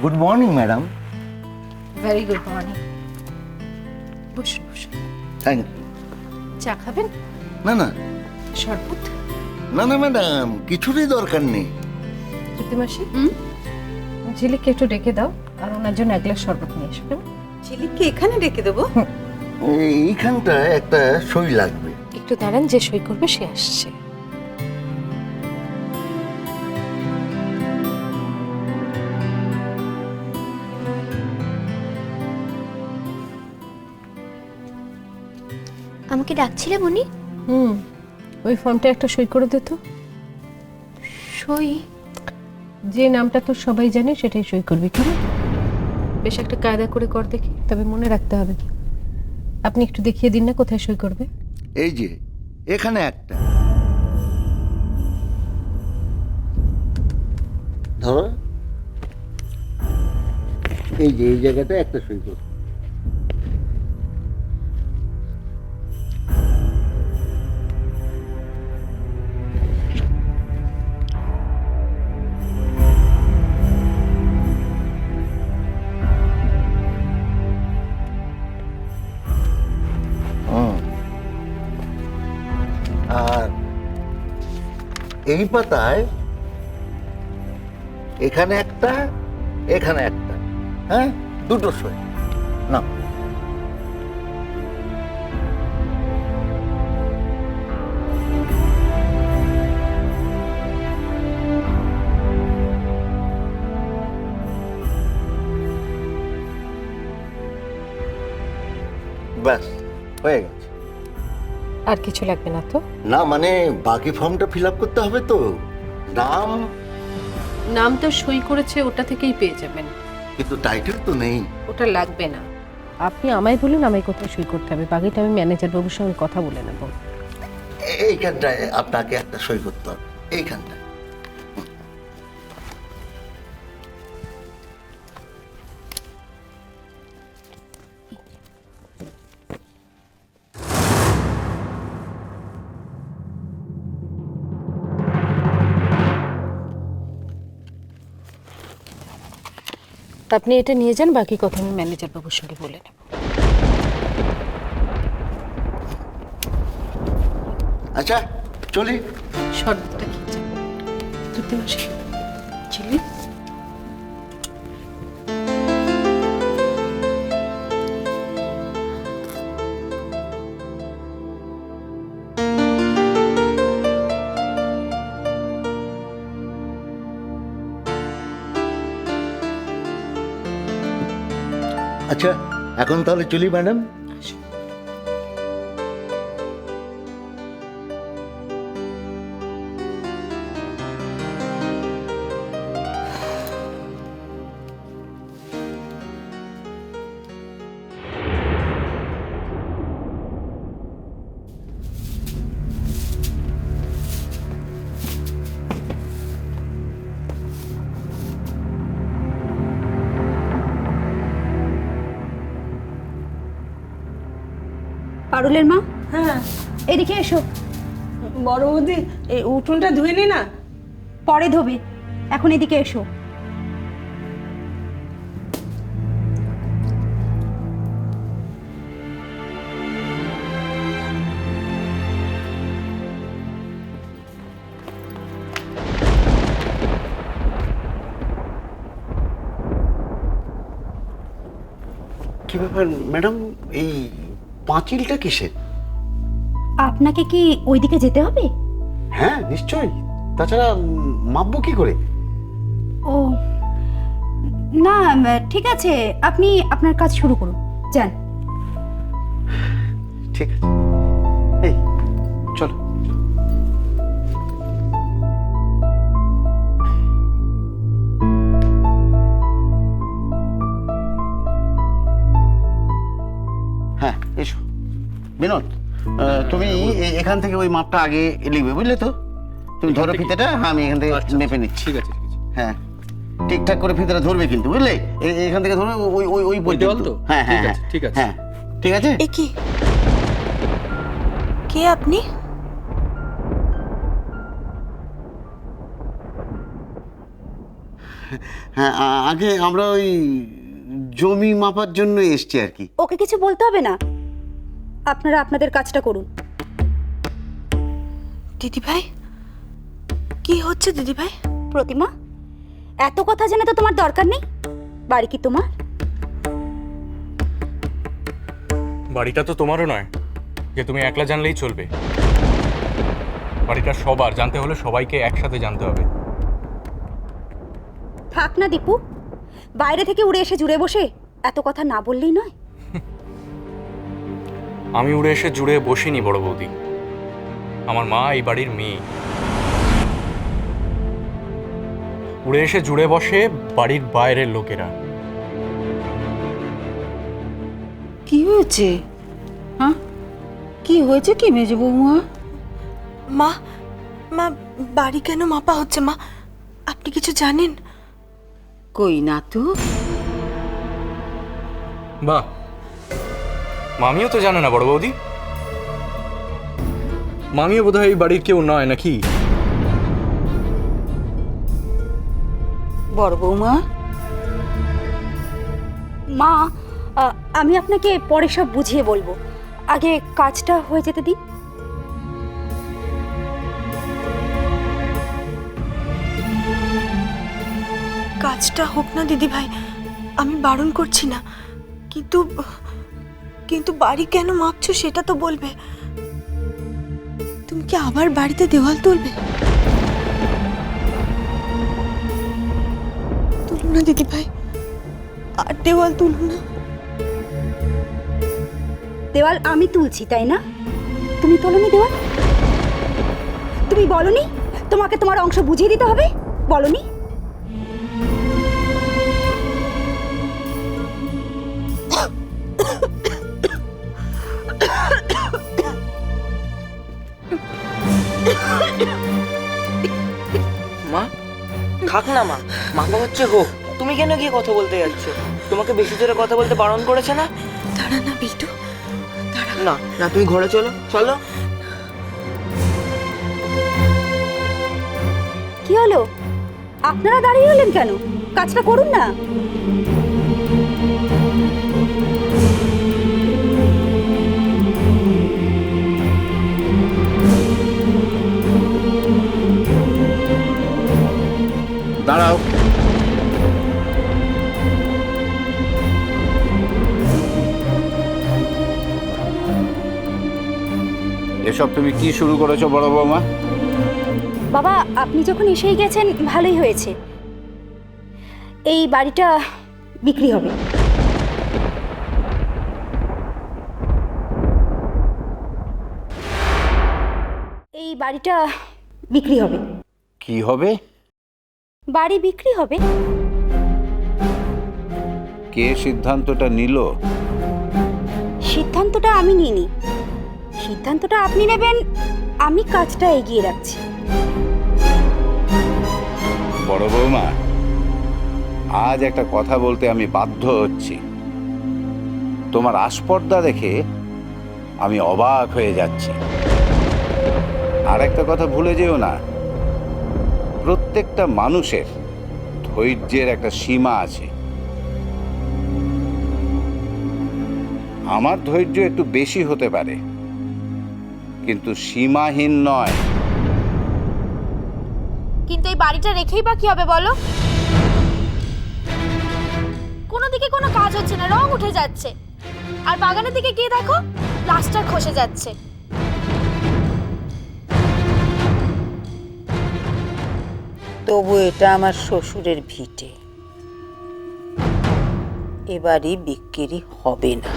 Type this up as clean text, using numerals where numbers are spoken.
Good morning madam. Very good morning. বসুন বসুন। Thank you. চা খাবেন? না না শরবত? না না ম্যাডাম, কিছুরই দরকার নেই। প্রীতিমাসি, ঝিলিককে একটু ডেকে দাও আর ওনার জন্য এক গ্লাস শরবত নিয়ে এসো। কেমন? ঝিলিককে এখানে ডেকে দেবো? এইখানটায় একটা সই লাগবে। একটু দাঁড়ান, যে সই করবে সে আসছে। আমাকে ডাকছিলে মনি? ওই ফর্মটা একটা সই করে দে তো। সই? যে নামটা তো সবাই জানে সেটাই সই করবি, কেমন? বেশ একটা কায়দা করে কর দেখি, তবে মনে রাখতে হবে। আপনি একটু দেখিয়ে দিন না কোথায় সই করবে। এই যে এখানে একটা ধরো, এই যে এই জায়গাটা একটা সই করো। আর এই পাতায় এখানে একটা, এখানে একটা, হ্যাঁ, দুটো সই না। ব্যাস হয়ে গেছে। আর কিছু লাগবে না তো? না মানে বাকি ফর্মটা ফিল আপ করতে হবে তো। নাম, নাম তো সই করেছে, ওটা থেকেই পেয়ে যাবেন। কিন্তু টাইটেল তো নেই। ওটা লাগবে না। আপনি আমায় বলুন আমায় কোথায় সই করতে হবে, বাকিটা আমি ম্যানেজার বাবুর সঙ্গে কথা বলে নেব। এইখানটায় আপনাকে একটা সই করতে হবে, এইখানটায়। আপনি এটা নিয়ে যান, বাকি কথা আমি ম্যানেজার বাবুর সঙ্গে বলে নেব। আচ্ছা চলি। শরবতটা খেয়ে যান। প্রীতিমাসি, ঝিলিক, আচ্ছা এখন তাহলে চলি ম্যাডাম। পারুলের মা, হ্যাঁ এদিকে এসো। বড় বৌদি, এই উঠোনটা ধুয়ে নে না। পরে ধোবে, এখন এদিকে এসো। কি ব্যাপার ম্যাডাম, এই পাঁচিলটা কিসের? আপনাকে কি ওইদিকে যেতে হবে? হ্যাঁ নিশ্চয়ই, তাছাড়া মাপবো কি করে? ও না, ঠিক আছে, আপনি আপনার কাজ শুরু করুন, যান। ঠিক আছে, এই চলো। হ্যাঁ এসো বিনোদ, তুমি এখান থেকে ওই মাপটা আগে লিখবে, বুঝলে তো? তুমি ধরো ফিতেটা, হ্যাঁ আমি এখান থেকে মেপে নিচ্ছি। ঠিক আছে ঠিক আছে। হ্যাঁ ঠিকঠাক করে ফিতেটা ধরবে কিন্তু, বুঝলে? এখান থেকে ধরবে ওই ওই ওই ওই দেওয়াল পর্যন্ত। তো? হ্যাঁ হ্যাঁ ঠিক হ্যাঁ আছে, ঠিক আছে। হ্যাঁ ঠিক আছে। এ কি, কে আপনি? হ্যাঁ আগে আমরা ওই জমি মাপার জন্য এসছি আর কি। ওকে কিছু বলতে হবে না, আপনারা আপনাদের কাজটা করুন। দিদিভাই, কি হচ্ছে দিদিভাই? প্রতিমা, এত কথা জেনে তো তোমার দরকার নেই। বাড়ি কি তোমার? বাড়িটা তো তোমারও নয় যে তুমি একলা জানলেই চলবে। বাড়িটা সবার, জানতে হলে সবাইকে একসাথে জানতে হবে। থাক না দীপু, বাইরে থেকে উড়ে এসে জুড়ে বসে এত কথা না বললেই নয়। আমি উড়ে এসে জুড়ে বসিনি বড় বৌদি, আমার মা এই বাড়ির মেয়ে। উড়ে এসে জুড়ে বসে বাড়ির বাইরের লোকেরা। কি হয়েছে? হ্যাঁ, কি হয়েছে কি মেজো বৌমা? মা, মা, বাড়ি কেন মাপা হচ্ছে মা? আপনি কিছু জানেন? কই না তো। বাহ, মামিও তো জানে না বড় বৌদি? মামিও বোধহয় এই বাড়ির কেউ নয় নাকি? বড় বৌমা, মা, আমি আপনাকে পরে সব বুঝিয়ে বলবো, আগে কাজটা হয়ে যেতে দিন। কাজটা হোক না দিদি ভাই, আমি বারণ করছি না, কিন্তু কিন্তু বাড়ি কেন মাপছো সেটা তো বলবে। তুমি কি আবার বাড়িতে দেওয়াল তুলবে? তুলো না দিদি ভাই, আর দেওয়াল তুলো না। দেওয়াল আমি তুলছি, তাই না? তুমি তোলনি দেওয়াল? তুমি বলনি তোমাকে তোমার অংশ বুঝিয়ে দিতে হবে? বলনি? মা থাক না মা, মাপা হচ্ছে হোক। তুমি কেন গিয়ে কথা বলতে যাচ্ছ? তোমাকে বেশি জোরে কথা বলতে বারণ করেছে না? দাঁড়া না বিটু, দাঁড়া। না না, তুমি ঘরে চলো, চলো। কি হলো? আপনারা দাঁড়িয়ে রইলেন কেন? কাজটা করুন না। দাঁড়াও। এসব তুমি কি শুরু করেছো বড় বৌমা? বাবা, আপনি যখন এসেই গেছেন ভালোই হয়েছে। এই বাড়িটা বিক্রি হবে। এই বাড়িটা বিক্রি হবে। কি হবে? বাড়ি বিক্রি হবে। কে সিদ্ধান্তটা নিল? সিদ্ধান্তটা আমি নিইনি, সিদ্ধান্তটা আপনি নেবেন। আমি কাজটা এগিয়ে রাখছি। বড় বৌমা, আজ একটা কথা বলতে আমি বাধ্য হচ্ছি। তোমার আস্পর্ধা দেখে আমি অবাক হয়ে যাচ্ছি। আর একটা কথা ভুলে যেও না, প্রত্যেকটা মানুষের ধৈর্যের একটা সীমা আছে। আমার ধৈর্য একটু বেশি হতে পারে, কিন্তু সীমাহীন নয়। কিন্তু এই বাড়িটা রেখেই বা কি হবে বলো? কোনো দিকে কোনো কাজ হচ্ছে না, রং উঠে যাচ্ছে। আর বাগানের দিকে গিয়ে দেখো, প্লাস্টার খসে যাচ্ছে। তবু এটা আমার শ্বশুরের ভিটে, এবারই বিক্রি হবে না।